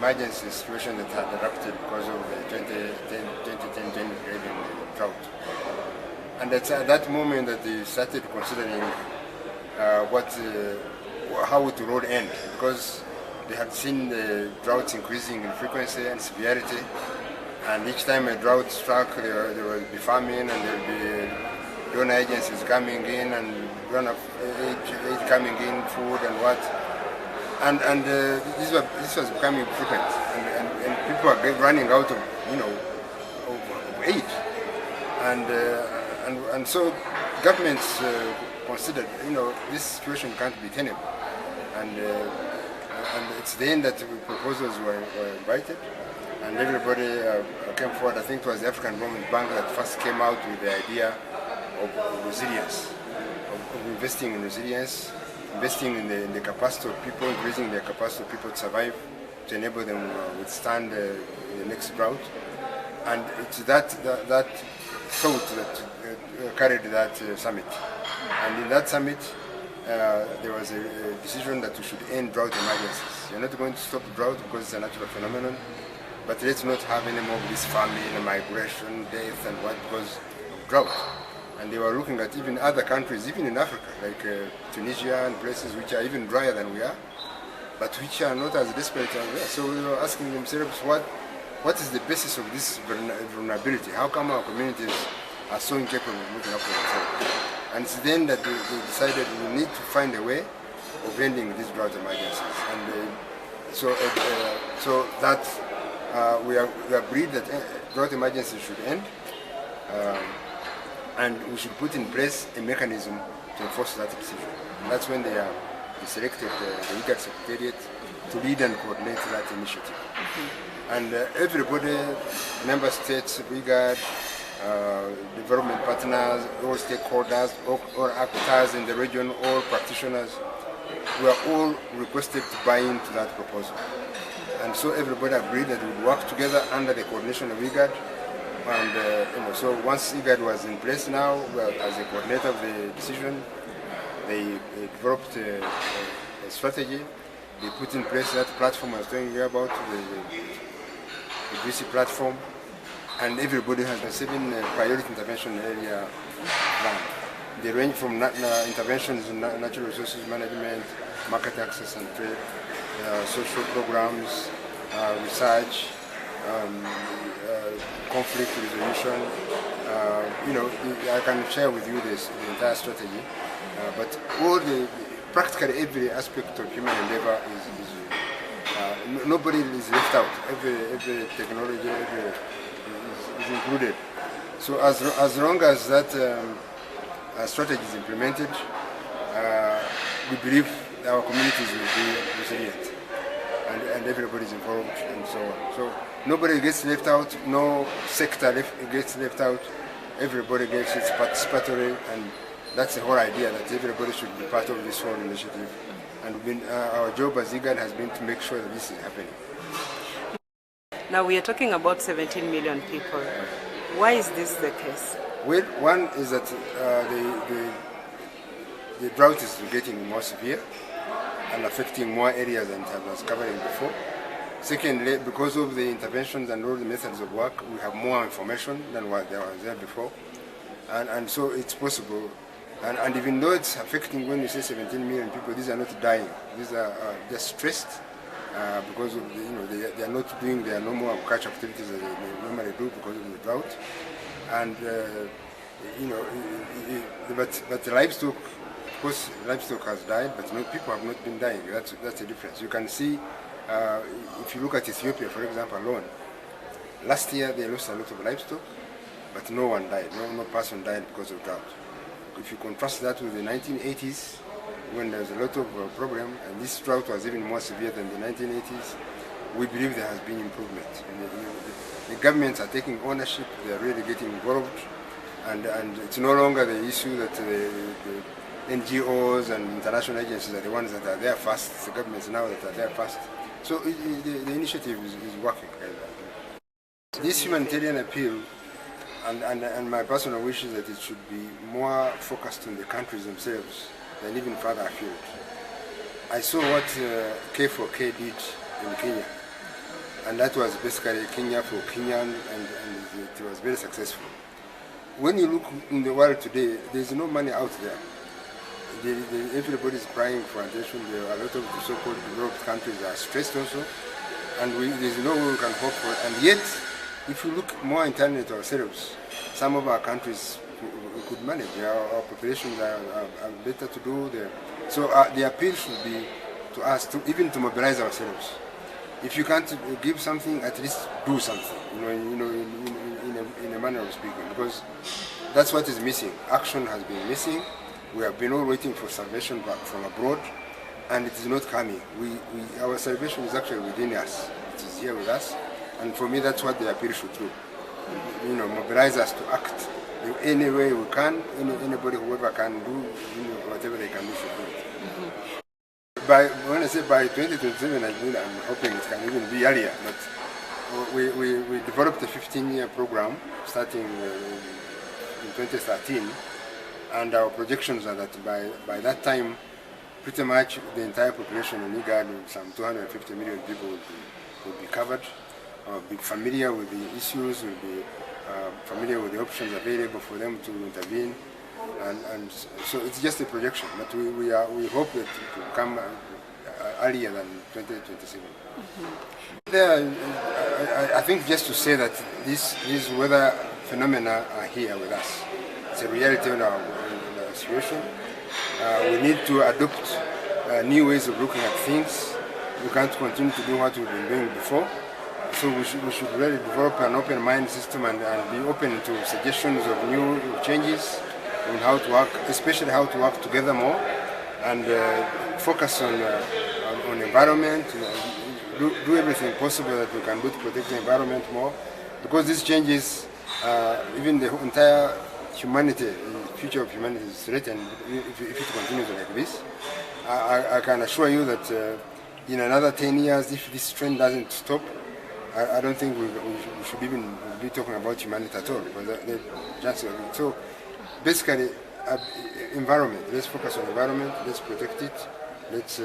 emergency situation that had erupted because of the 2010-2011 drought. And it's at that moment that they started considering how it would end, because they had seen the droughts increasing in frequency and severity, and each time a drought struck, there would be famine, and there would be donor agencies coming in and aid coming in, food and what. And this was becoming frequent, and people are running out of of aid, and so governments considered this situation can't be tenable, and it's then that proposals were invited, and everybody came forward. I think it was the African Development Bank that first came out with the idea of resilience, of investing in resilience, investing in the capacity of people, increasing the capacity of people to survive, to enable them withstand the next drought. And it's that thought that carried that summit. And in that summit, there was a decision that we should end drought emergencies. You're not going to stop drought because it's a natural phenomenon, but let's not have any more of this famine, migration, death, and what, because of drought. And they were looking at even other countries, even in Africa, like Tunisia and places which are even drier than we are, but which are not as desperate as we are. So we were asking themselves, what is the basis of this vulnerability? How come our communities are so incapable of looking after themselves? And it's then that they decided we need to find a way of ending these drought emergencies. And so that we agreed that drought emergencies should end. And we should put in place a mechanism to enforce that decision. And that's when they selected the IGAD Secretariat to lead and coordinate that initiative. Mm-hmm. And everybody, member states, IGAD, development partners, all stakeholders, all actors in the region, all practitioners, were all requested to buy into that proposal. And so everybody agreed that we would work together under the coordination of IGAD. And so once IGAD was in place now, as a coordinator of the decision, they developed a strategy. They put in place that platform I was telling you about, the GRICI platform, and everybody has a 7 priority intervention area plan. They range from interventions in natural resources management, market access and trade, social programs, research, conflict resolution. I can share with you the entire strategy, but all practically every aspect of human endeavor is nobody is left out. Every technology is included. So as long as that strategy is implemented, we believe our communities will be resilient. And everybody is involved and so on. So nobody gets left out, no sector gets left out, everybody gets its participatory, and that's the whole idea, that everybody should be part of this whole initiative. And our job as IGAD has been to make sure that this is happening. Now we are talking about 17 million people. Why is this the case? Well, one is that the drought is getting more severe and affecting more areas than I was covering before. Secondly, because of the interventions and all the methods of work, we have more information than what there was there before. And so it's possible. And even though it's affecting, when you say 17 million people, these are not dying. These are just stressed because of they are not doing their normal catch activities that they normally do because of the drought. And but the livestock, of course, livestock has died, but people have not been dying. That's the difference. You can see, if you look at Ethiopia, for example, alone, last year they lost a lot of livestock, but no one died. No person died because of drought. If you contrast that with the 1980s, when there was a lot of problem, and this drought was even more severe than the 1980s, we believe there has been improvement. The governments are taking ownership, they are really getting involved, and it's no longer the issue that the NGOs and international agencies are the ones that are there first. It's the governments now that are there first. So the initiative is working. This humanitarian appeal, and my personal wish is that it should be more focused on the countries themselves than even further afield. I saw what K4K did in Kenya. and that was basically Kenya for Kenyan, and it was very successful. When you look in the world today, there's no money out there. Everybody is crying for attention. There are a lot of the so-called developed countries are stressed also, and there's no way we can hope for it. And yet, if you look more internally at ourselves, some of our countries we could manage. Our populations are better to do there. So the appeal should be to us even to mobilize ourselves. If you can't give something, at least do something. In a manner of speaking, because that's what is missing. Action has been missing. We have been all waiting for salvation back from abroad, and it is not coming. Our salvation is actually within us. It is here with us, and for me, that's what the appeal should do. Mobilize us to act in any way we can. Anybody, whoever can do, whatever they can do, should do it. When I say by 2027, I'm hoping it can even be earlier. But we developed a 15-year program starting in 2013, and our projections are that by that time, pretty much the entire population in IGAD, some 250 million people, will be covered, be familiar with the issues, will be familiar with the options available for them to intervene, and so it's just a projection. But we hope that it will come earlier than 2027. I think just to say that these weather phenomena are here with us. It's a reality in our situation. We need to adopt new ways of looking at things. We can't continue to do what we've been doing before. So we should really develop an open mind system and be open to suggestions of new changes on how to work, especially how to work together more, and focus on environment. Do everything possible that we can do to protect the environment more, because these changes, even the entire humanity, the future of humanity is threatened if it continues like this. I can assure you that in another 10 years, if this trend doesn't stop, I don't think we should even be talking about humanity at all. So basically, environment. Let's focus on environment. Let's protect it. Let's